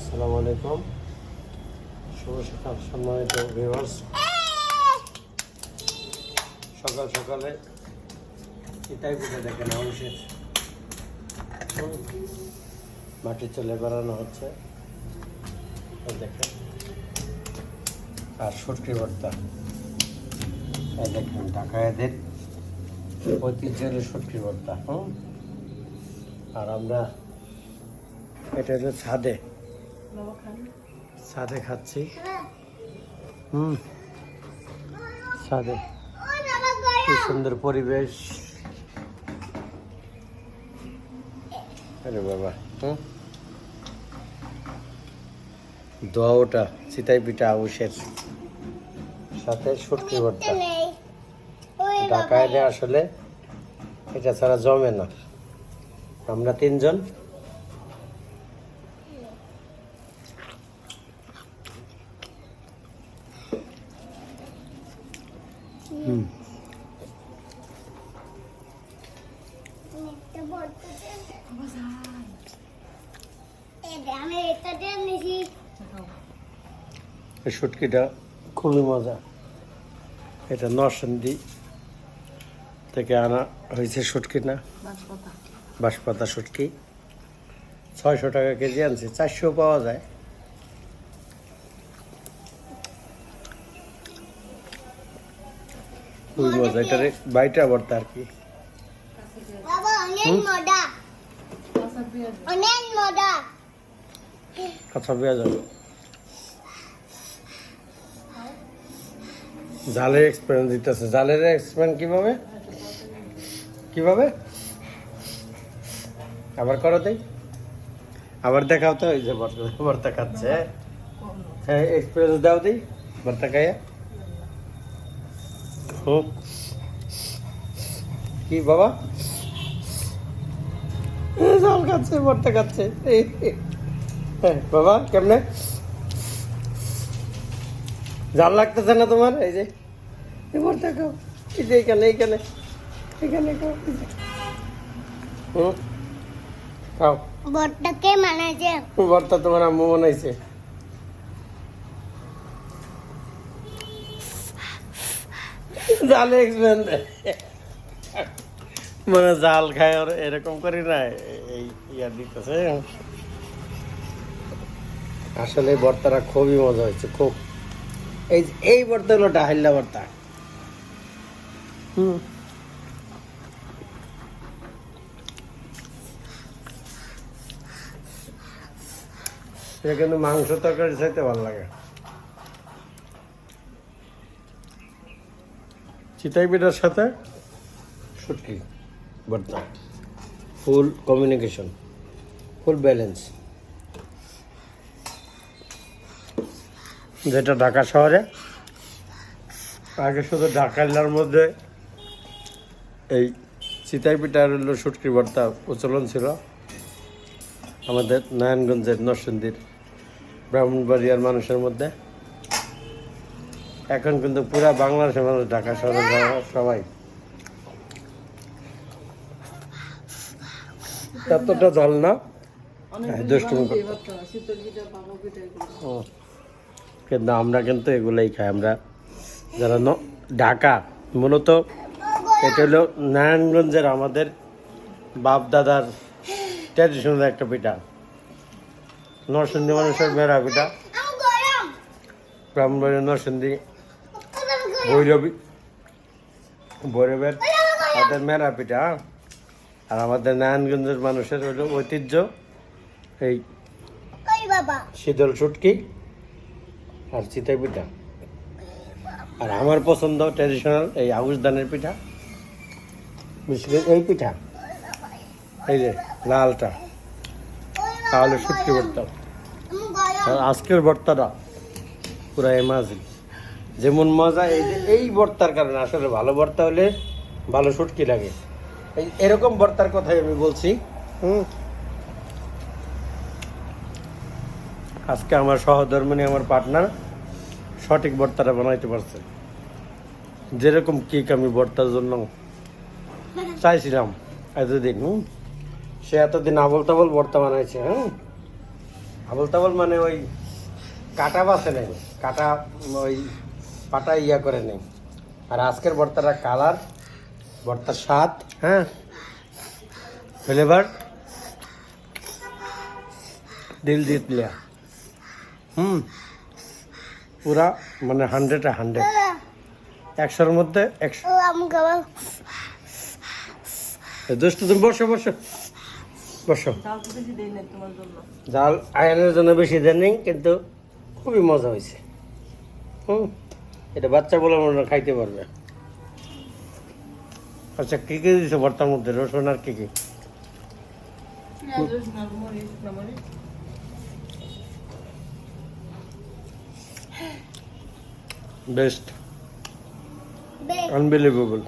আসসালামু আলাইকুম, শুভ সকাল সম্মানিত ভিউয়ার্স। সকাল সকালে এটাই বুঝে দেখেন মানুষের মাটি চলে বেড়ানো হচ্ছে দেখেন, আর শুটকি ভর্তা দেখেন ঢাকায়দের ঐতিহ্যের শুটকি ভর্তা। আর আমরা এটা হলো ছাদে খাচ্ছি। ছাদে কি সুন্দর পরিবেশ। আরে বাবা, দোয়া ওটা চিতাই পিঠা আউশের সাথে শুটকি ভর্তা। ঢাকায় আসলে এটা ছাড়া জমে না। আমরা তিনজন শুটকিটা খুবই মজা। এটা নরসিংদী থেকে আনা হয়েছে শুটকি, না বাঁশপাতা শুটকি। 600 টাকা কেজি আনছে, 400 পাওয়া যায়। খুবই মজা। এটার বাইটা ভর্তা আর কি। কাঁচা পেঁয়াজ জালের এক্সপেরিয়েন্স দিতেছে। জালের এক্সপেরিয়েন্স কিভাবে আবার করো তাই, আবার দেখাও তো। এই যে ভর্তা খাচ্ছে, হ্যাঁ এক্সপিরিয়েন্স দাও দিই ভর্তা খাইয়া। কি বাবা, জাল খাচ্ছে, ভর্তা খাচ্ছে। হ্যাঁ বাবা, কেমনে জাল লাগতেছে না তোমার? এই যে ভর্তা খাও, এই যে এইখানে খাও। খাও। ভর্তা কে বানাইছে? ভর্তা তোমার আম্মু বানাইছে। জালে এক্সপেরিয়েন্স মানে জাল খায় আর এরকম করি না, এই ইয়ার দিতেছে। আসলে ভর্তাটা খুবই মজা হয়েছে, খুব। এই ভর্তা হলো ডাহিল্লা ভর্তা। এটা কিন্তু মাংস তরকারি চাইতে ভালো লাগে। চিতাই পিঠার সাথে শুটকি ভর্তা, ফুল কমিউনিকেশন, ফুল ব্যালেন্স। যেটা ঢাকা শহরে আগে শুধু ঢাকার মধ্যে এই চিতাই পিঠা আর শুটকি ভর্তা প্রচলন ছিল। আমাদের নারায়ণগঞ্জের নরসিংদীর ব্রাহ্মণবাড়িয়ার মানুষের মধ্যে। এখন কিন্তু পুরা বাংলাদেশের মানুষ, ঢাকা শহরে সবাই। এতটা জল না, দুষ্টুমি কিন্তু আমরা কিন্তু এগুলাই খাই। আমরা যারা ঢাকা, মূলত এটা হলো নারায়ণগঞ্জের আমাদের বাপ দাদার ট্র্যাডিশনাল একটা পিঠা। নরসিংদী মানুষের মেরা পিঠা, ব্রাহ্মণবাড়িয়া নরসিংদী ভৈরবের তাদের মেরা পিঠা। আর আমাদের নারায়ণগঞ্জের মানুষের হলো ঐতিহ্য এই শীতল শুটকি আর চিতাই পিঠা। আর আমার পছন্দ ট্র্যাডিশনাল এই আউশ ধানের পিঠা, বিশেষ করে এই পিঠা, এই যে লালটা, তাহলে শুটকি ভর্তা। আর আজকের ভর্তাটা পুরো এমাজিং, যেমন মজা। এই ভর্তার কারণে আসলে ভালো ভর্তা হলে ভালো শুটকি লাগে। এরকম ভর্তার কথাই আমি বলছি। আজকে আমার সহধর্মিণী, আমার পার্টনার সঠিক ভর্তাটা বানাইতে পারছে। যেরকম কেক আমি ভর্তার জন্য চাইছিলাম এতদিন, সে এতদিন আবল তাবল ভর্তা বানাইছে। আবল তাবল মানে ওই কাটা বাসে নেই, কাটা ওই পাটা ইয়া করে নেই। আর আজকের ভর্তাটা কালার, ভর্তার স্বাদ, হ্যাঁ, ফ্লেভার দিল জিত লিয়া। পুরা মানে 100-এ 100, 100-এর মধ্যে 100। আমাকে দোস্ত তুমি বসো বসো বসো। ডাল তো বেশি দেই না তোমার জন্য। জাল আয়নের জন্য বেশি দেন নেই, কিন্তু খুবই মজা হয়েছে। এটা বাচ্চা বলে মনে হয় খাইতে পারবে। আচ্ছা, কি কি দিছো ভর্তার মধ্যে? রসুন আর কি কি? পেঁয়াজ, রসুন আর মরিচ, শুকনো মরিচ। বেস্ট, বে আনবিলিভেবল।